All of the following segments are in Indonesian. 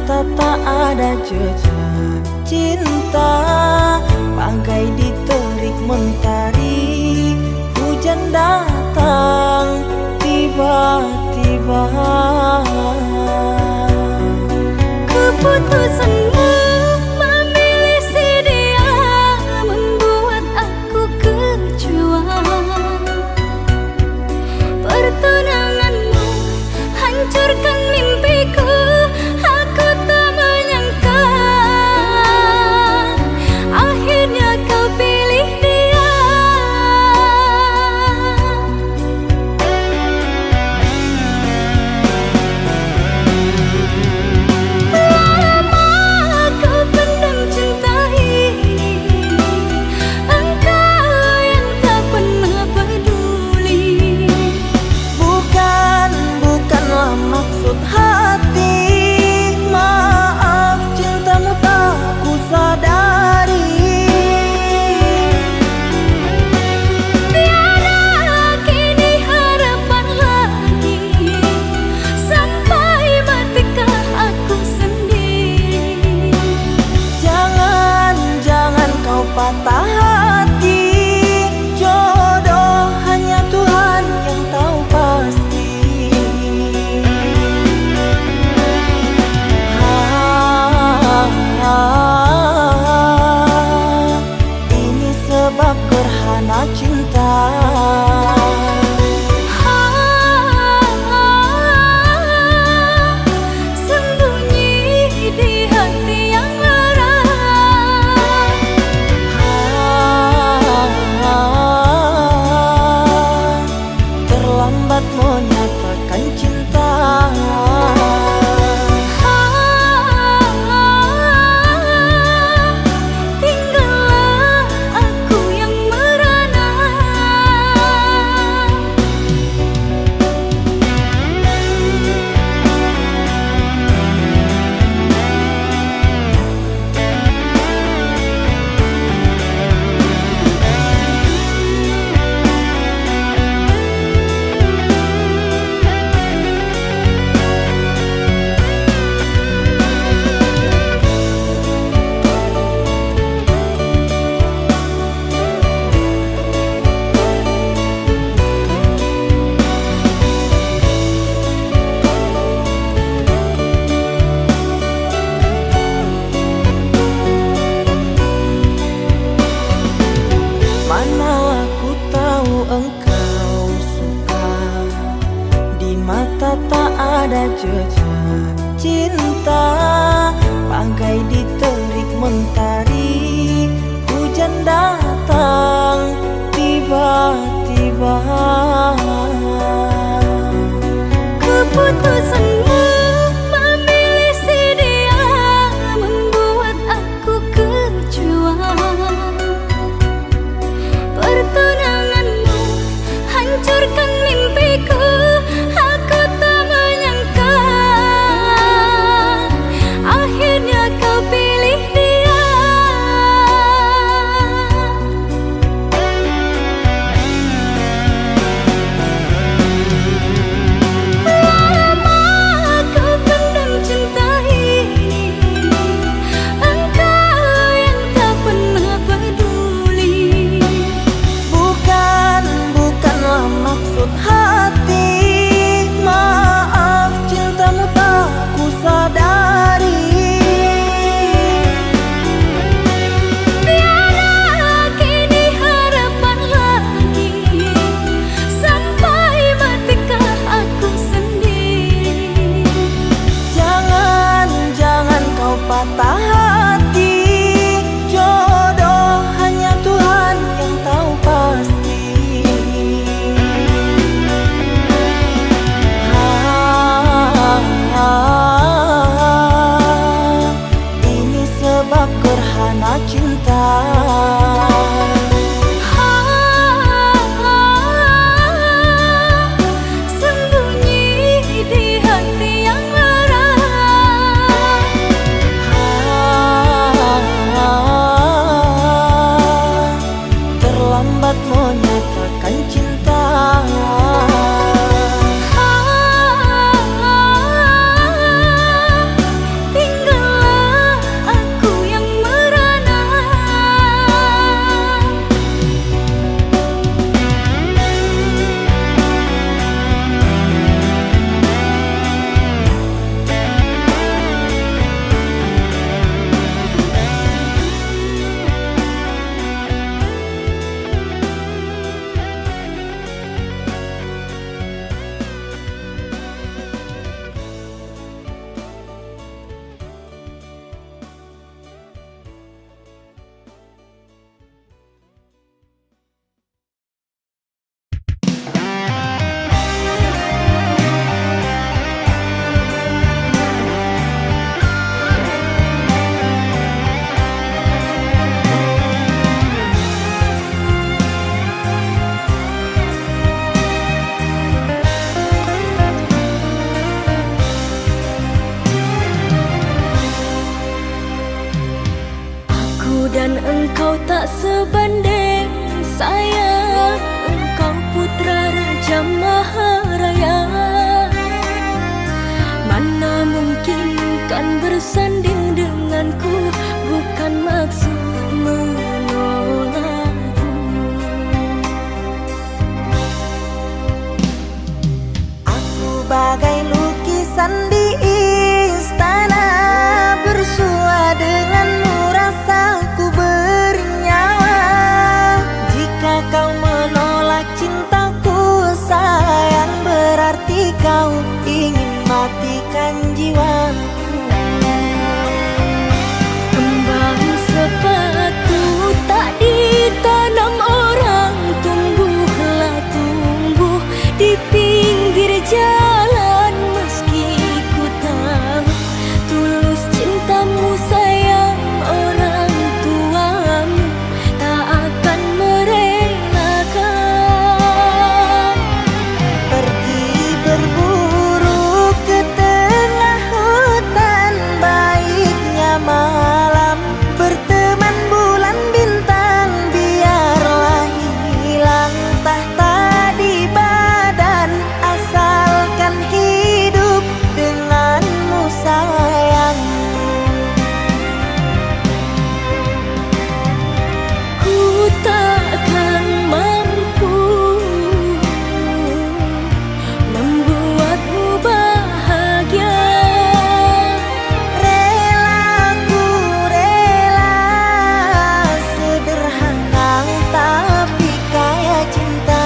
mata tak ada jejak cinta, bagai diterik mentari. Hujan datang tiba-tiba. Keputusanmu memilih si dia membuat aku kecewa. Pertunanganmu hancurkan mimpiku. Aku tak menyangka akhirnya kau pilih dia. Lama kau pendam cinta ini, engkau yang tak pernah peduli. Bukanlah maksud hati, maaf cintamu tak ku sadari. Tiada kini harapan lagi, sampai matikah aku sendiri. Jangan kau patah hati, jodoh hanya Tuhan yang tahu pasti. Ini sebab gerhana cinta. Sembunyi di hati yang lara. Terlambat menyatakan cinta. Tinggallah aku yang merana. Manalah ku tahu engkau suka, di mata tak ada jejak cinta, bagai diterik mentari. Hujan datang tiba-tiba. Keputusanmu memilih si dia membuat aku kecewa. Pertunanganmu hancurkan mimpiku. Aku tak menyangka akhirnya kau pilih dia. Lama kau pendam cinta ini, engkau yang tak pernah peduli. Bukanlah maksud hati, maaf cintamu tak ku sadari. Tiada kini harapan lagi, sampai matikah aku sendiri. Jangan kau patah hati, jodoh hanya Tuhan yang tahu pasti. Ini sebab gerhana cinta. Sembunyi di hati yang lara. Engkau tak sebanding sayang, engkau putra Raja Maharaya. Mana mungkin kan bersanding denganku, bukan maksud menolakku. Aku bagai lukisan di istana, bersua denganmu rasaku bernyawa. Jika kau menolak cintaku sayang, berarti kau ingin matikan jiwaku. Kembang sepatu tak ditanam orang, tumbuhlah tumbuh di pinggir jalan. Meski ku tahu tulus cintamu sayang, orang tuamu tak akan merelakan. Pergi berburu ke tengah hutan, baiknya malam berteman bulan bintang. Biarlah hilang tahta di badan, asalkan hidup denganmu sayang. Ku takkan mampu membuatmu bahagia. Relaku rela, sederhana tapi kaya cinta.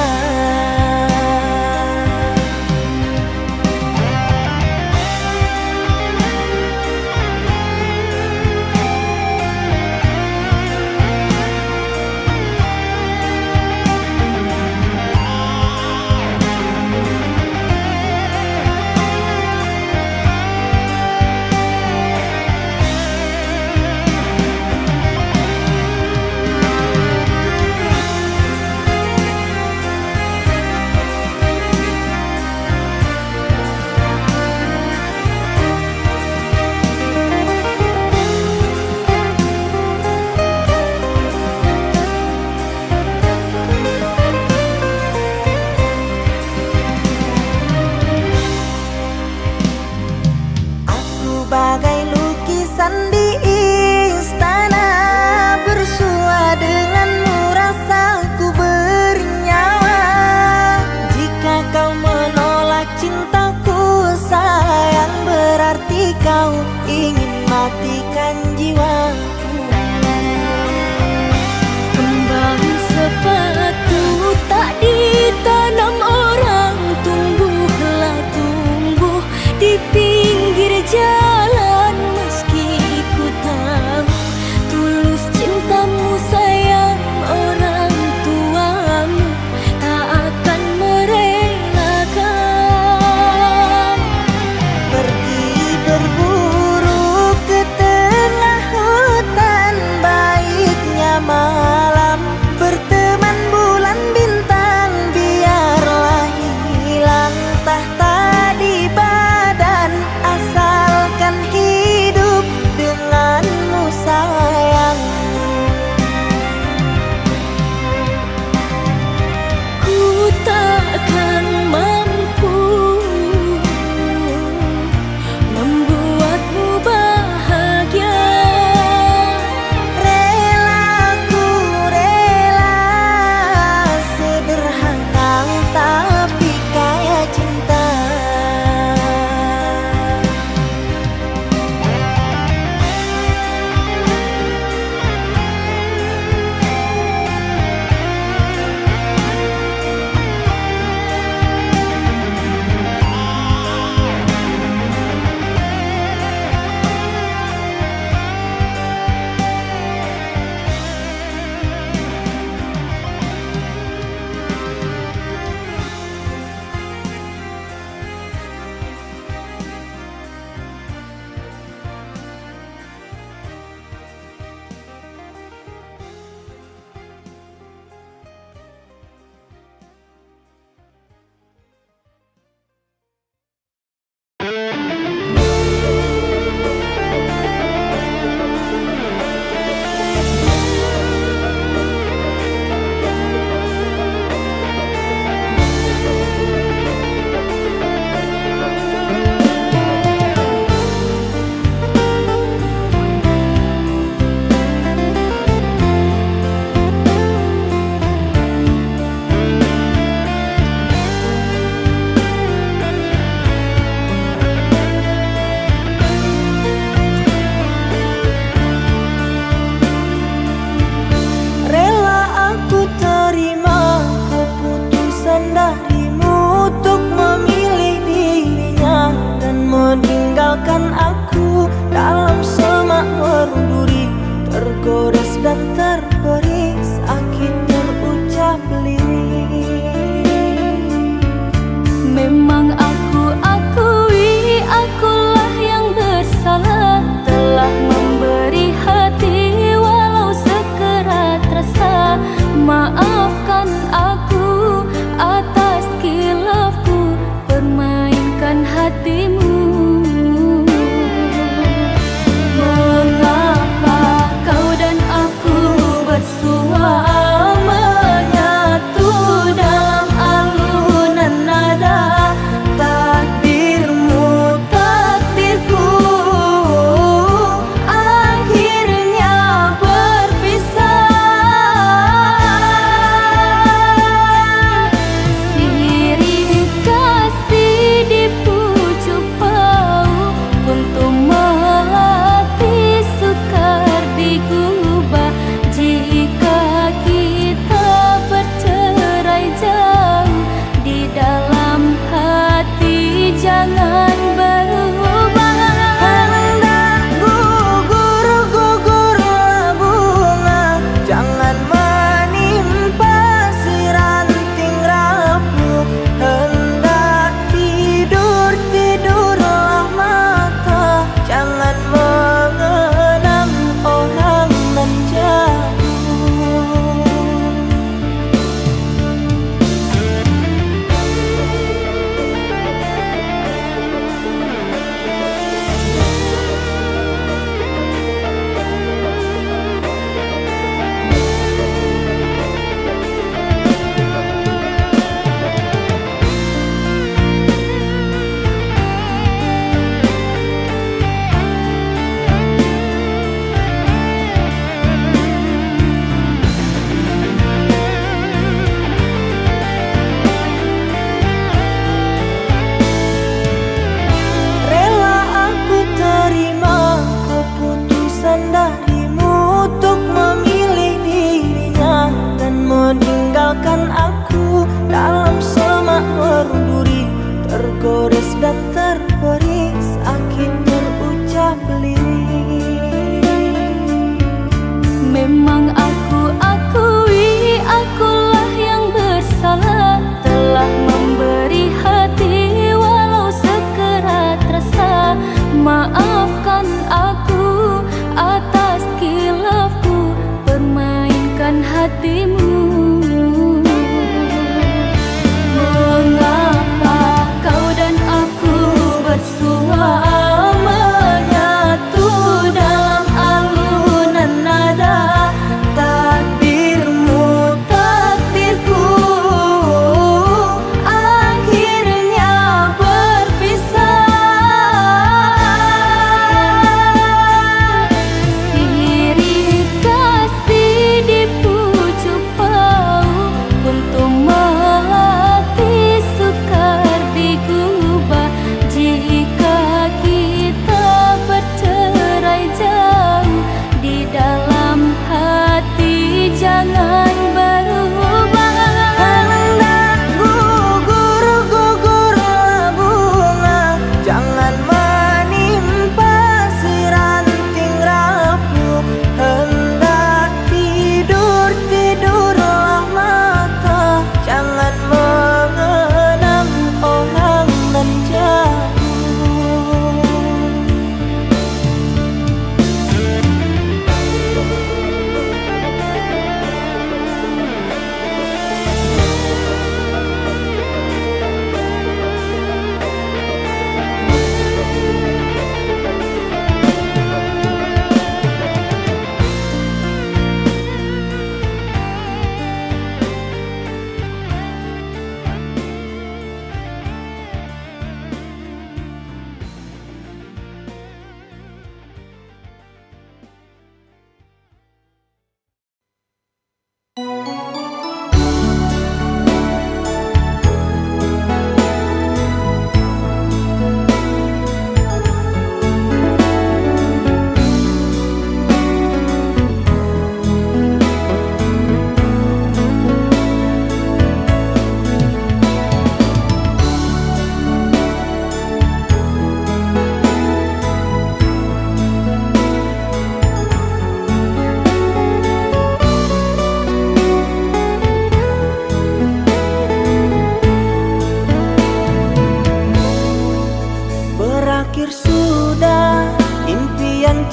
Bagai lukisan di istana, bersua denganmu rasaku bernyawa. Jika kau menolak cintaku sayang, berarti kau ingin matikan jiwaku. Kembang sepatu tak ditanam orang, tumbuhlah tumbuh di pinggir jalan. Meski ku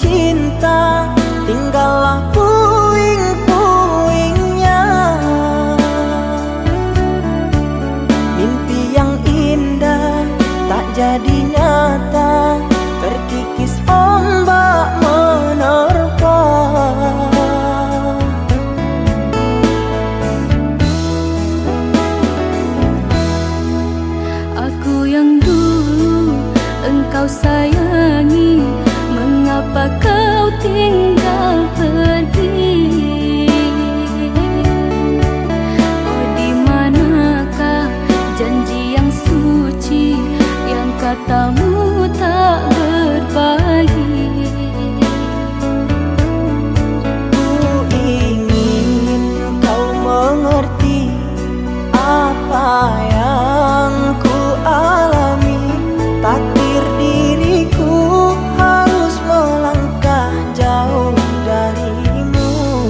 cinta, tinggallah puing-puingnya. Mimpi yang indah tak jadi nyata, terkikis ombak menerpa. Aku yang dulu engkau sayangi, mengapa kau tinggal pergi? Oh, di manakah janji yang suci yang katamu tak berbagi? Ku ingin kau mengerti apa yang ku alami. Takdir diriku harus melangkah jauh darimu.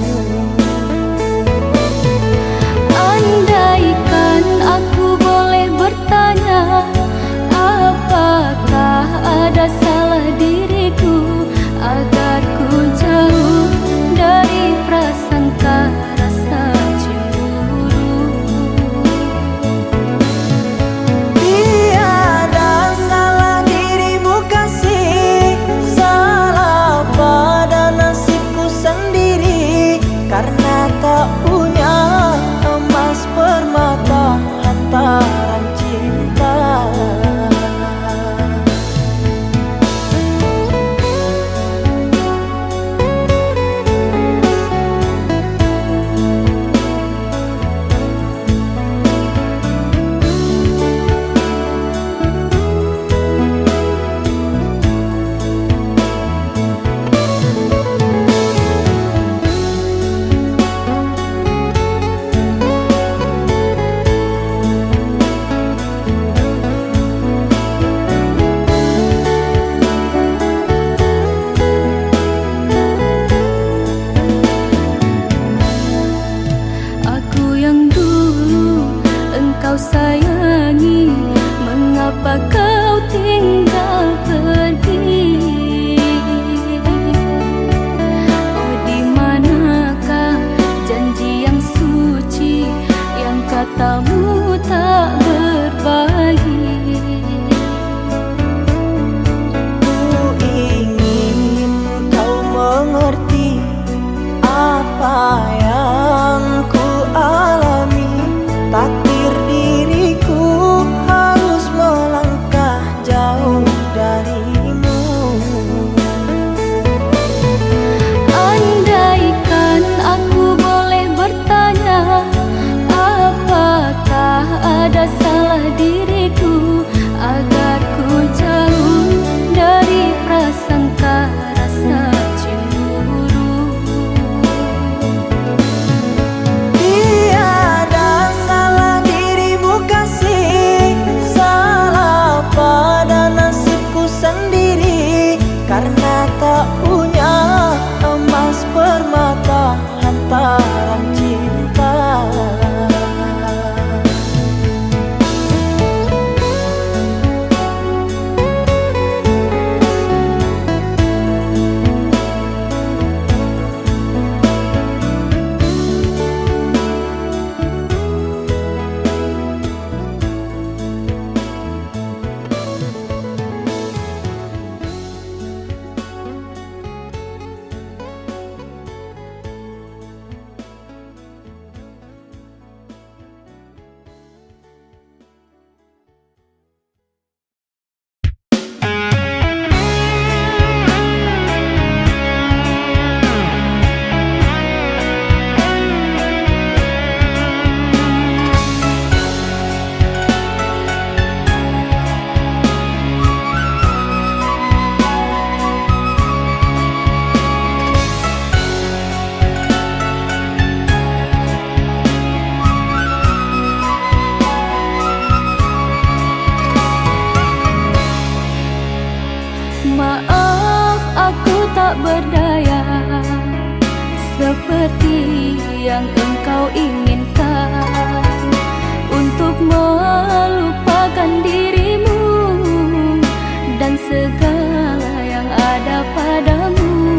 Andaikan aku boleh bertanya, apakah ada salah diriku agar ku jauh dari prasangka rasa cemburu? Tiada salah dirimu kasih, salah pada nasibku sendiri, karena tak punya emas permata lantaran cinta. Aku yang dulu engkau sayangi, mengapa kau tinggal pergi? Oh, di manakah janji yang suci yang katamu tak berbagi? Ku ingin kau mengerti apa yang ku alami. Takdir diriku harus melangkah jauh darimu. Andaikan aku boleh bertanya, apakah ada salah diriku agar ku jauh dari prasangka rasa cemburu? Tiada salah dirimu kasih, salah pada nasibku sendiri, karena tak punya emas permata lantaran cinta. Maaf, aku tak berdaya seperti yang engkau inginkan, untuk melupakan dirimu dan segala yang ada padamu.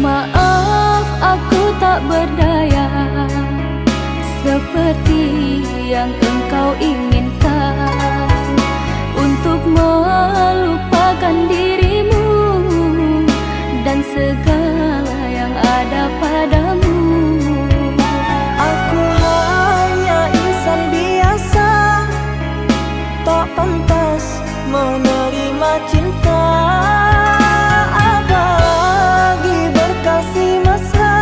Maaf aku tak berdaya seperti yang engkau inginkan, untuk melupakan dirimu dan segala yang ada padamu. Aku hanya insan biasa, tak pantas menerima cinta, apalagi berkasih mesra.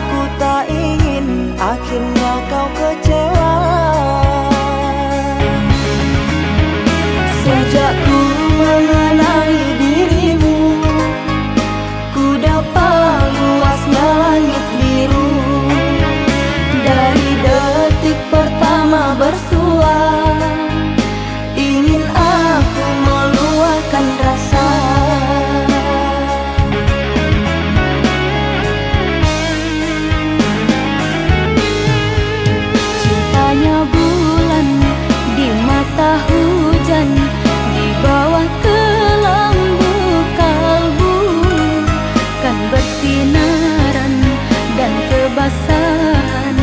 Ku tak ingin akhirnya kau kecewa. Sejak ku mengenali dirimu, ku dapat luasnya langit biru. Dari detik pertama bersua, ingin aku meluahkan rasa. Cintanya bulan di mata hujan, di bawah kelambu kalbu, kan bersinaran dan kebasahan,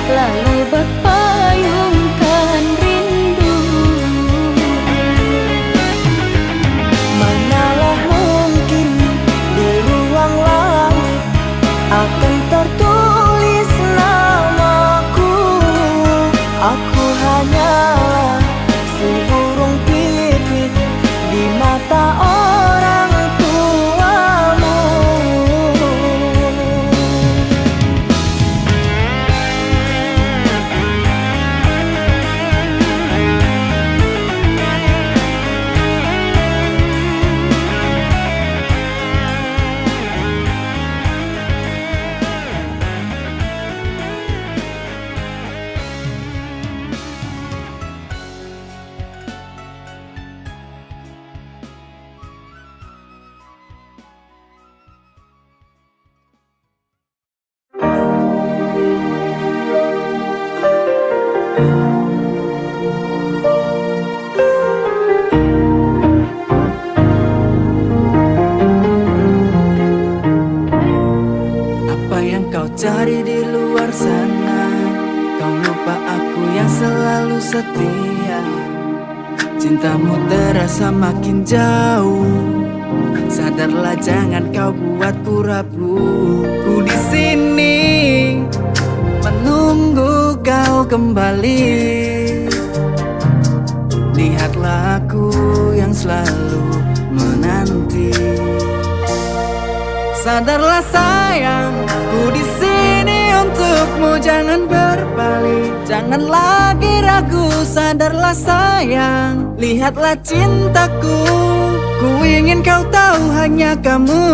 lalu berpayungkan rindu. Manalah mungkin di ruang langit akan tertulis namaku. Aku hanyalah seburung pipit di mata orang tuamu. Apa yang kau cari di luar sana? Kau lupa aku yang selalu setia. Cintamu terasa makin jauh. Sadarlah, jangan kau buatku ragu. Ku di sini menunggu kau kembali. Lihatlah aku yang selalu menanti. Sadarlah sayang, ku di sini untukmu, jangan berpaling, jangan lagi ragu. Sadarlah sayang, lihatlah cintaku, ku ingin kau tahu hanya kamu.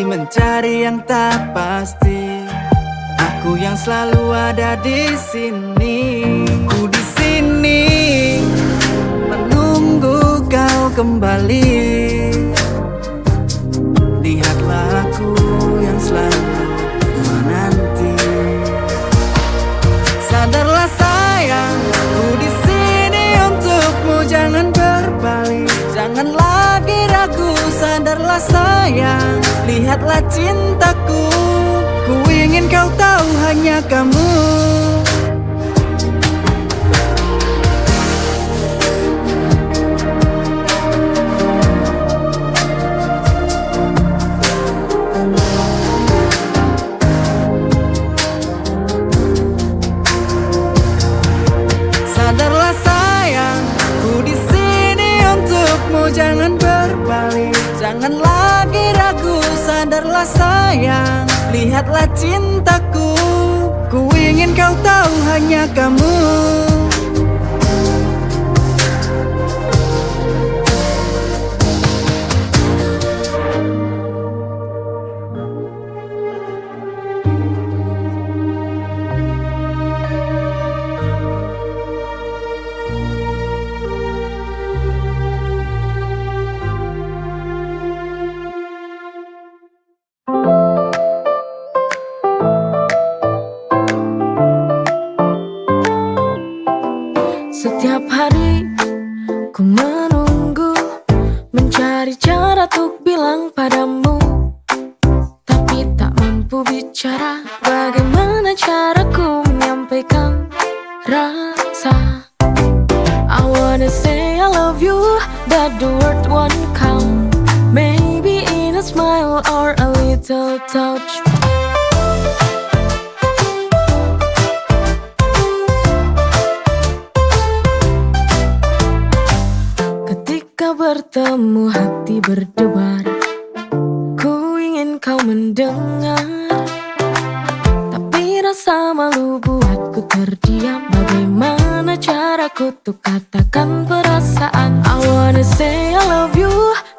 Mencari yang tak pasti, aku yang selalu ada di sini. Ku di sini menunggu kau kembali. Lihatlah aku yang selalu menanti. Sadarlah sayang, ku di sini untukmu, jangan berpaling, jangan lagi ragu. Sadarlah sayang, lihatlah cintaku, ku ingin kau tahu hanya kamu. Sadarlah sayang, ku di sini untukmu, jangan berpaling, jangan lagi ragu. Sadarlah sayang, lihatlah cintaku, ku ingin kau tahu hanya kamu. cari cara untuk bilang padamu, tapi tak mampu bicara. Bagaimana caraku menyampaikan rasa? I wanna say I love you, but the word won't come. Maybe in a smile or a little touch. Ketika bertemu hati berdebar, ku ingin kau mendengar, tapi rasa malu buatku terdiam. Bagaimana caraku untuk katakan perasaan? I wanna say I love you,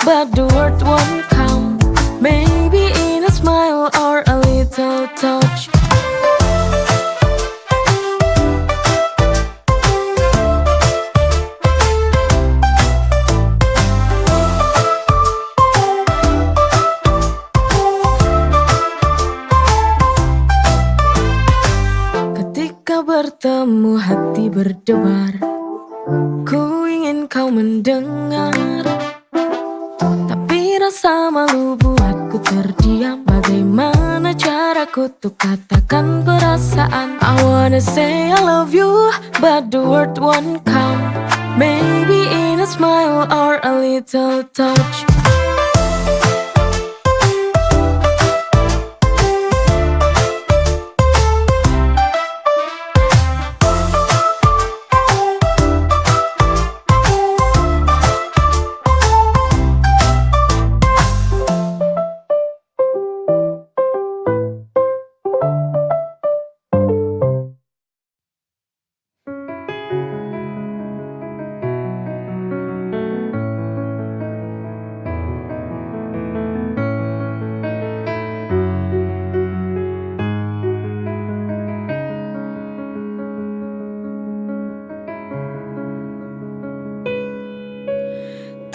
but the word won't come. Maybe in a smile or a little touch. Ketika bertemu hati berdebar, ku ingin kau mendengar, tapi rasa malu buatku terdiam. Bagaimana caraku untuk katakan perasaan? I wanna say I love you, but the word won't come. Maybe in a smile or a little touch.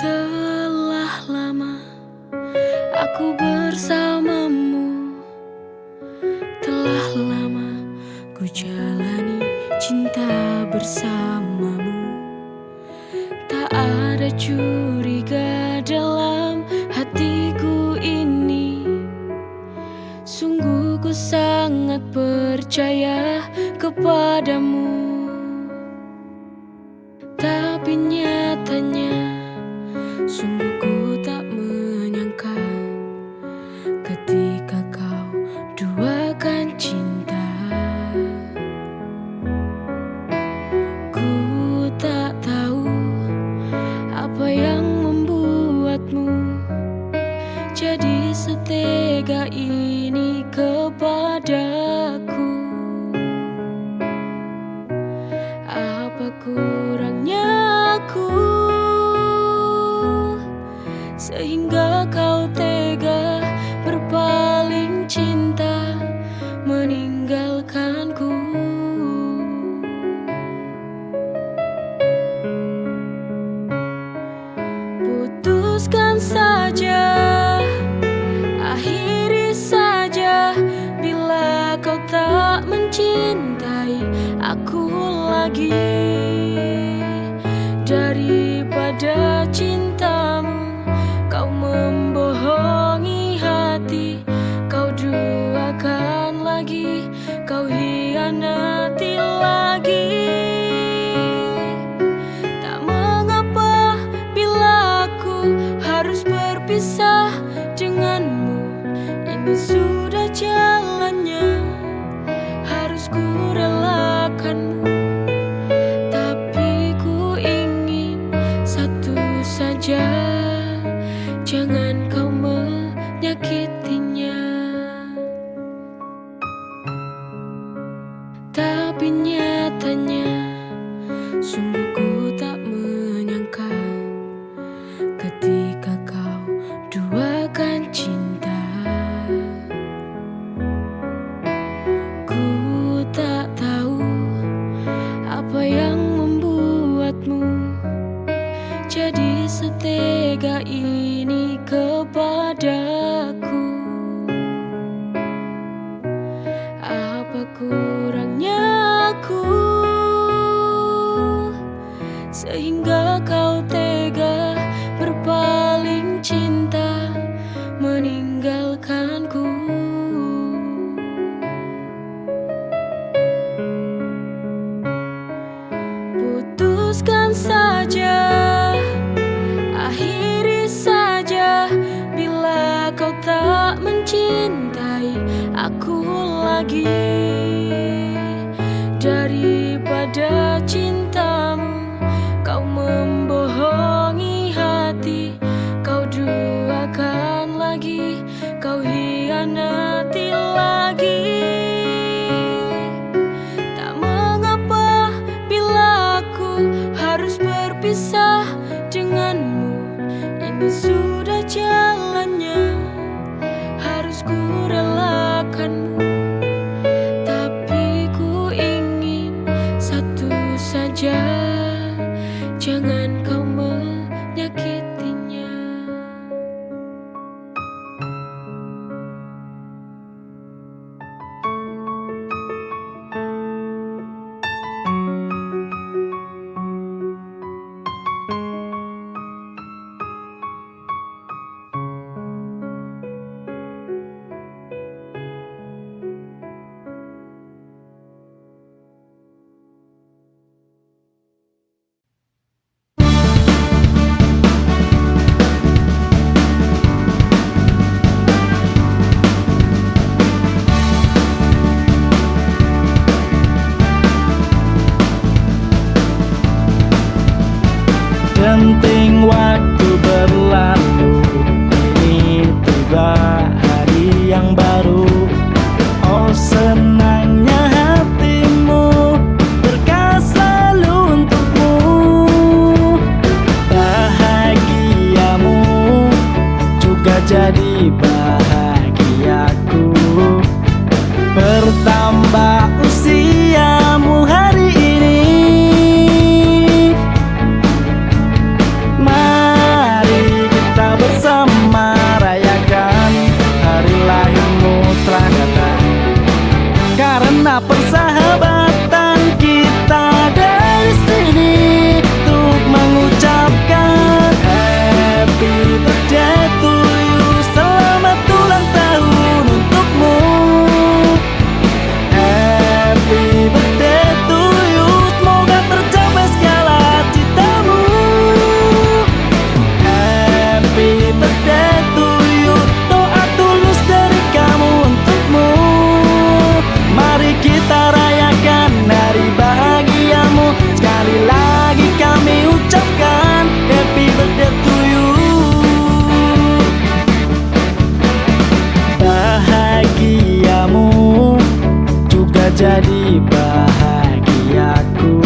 Telah lama aku bersamamu, telah lama ku jalani cinta bersamamu. Tak ada curiga dalam hatiku ini, sungguh ku sangat percaya kepadamu. Tapi nyatanya sungguh ku tak menyangka ketika kau duakan cinta. Ku tak tahu apa yang membuatmu jadi setega ini kepadaku. Apa kurangnya aku sehingga kau tega berpaling cinta meninggalkanku? Putuskan saja, akhiri saja bila kau tak mencintai aku lagi. Daripada cintamu kau membohongi hati, kau duakan lagi, kau hianati lagi. Tak mengapa bila aku harus berpisah denganmu, ini sudah jalannya, harus ku relakanmu. Tapi ku ingin satu saja, jangan kau menyakitinya. Tapi nyatanya sungguh ku tak menyangka ketika kau duakan cinta. Ku tak tahu apa yang membuatmu jadi setega ini kepadaku. Apa kurangnya aku sehingga kau tega berpaling cinta Ini sudah jalannya, harus ku relakanmu. Tapi ku ingin satu saja, jangan kau menyakitinya. Genting waktu berlalu, ini tiba hari yang baru. Oh senangnya hatimu, berkah selalu untukmu. Bahagiamu juga jadi bahagiaku. Bertambah usiamu hari ini, mari kita bersama rayakan hari lahirmu telah datang. Karena persahabatan kita dari sini untuk mengucapkan happy birthday to you. Selamat ulang tahun untukmu. Happy birthday to you, semoga tercapai segala citamu. Happy birthday to you, doa tulus dari kamu untukmu. Mari kita rayakan hari bahagiamu. Sekali lagi kami ucapkan happy birthday to you. Bahagiamu juga jadi bahagiaku.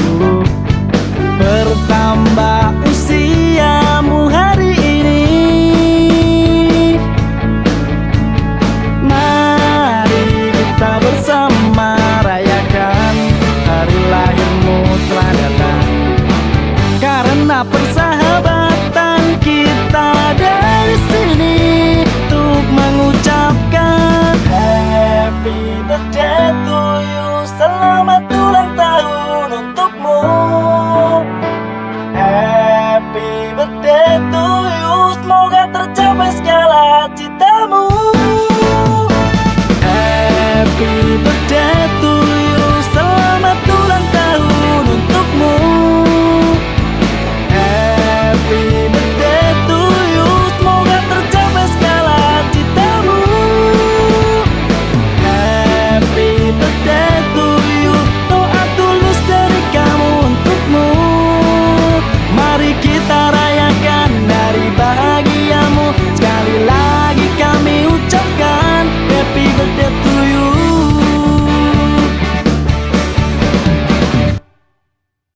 Bertambah usiamu hari ini, mari kita bersama rayakan hari lahirmu telah datang. Karena persahabatan kita dari sini untuk mengucapkan happy birthday to you. Selamat ulang tahun untukmu. Happy birthday to you, semoga tercapai segala citamu. Happy birthday to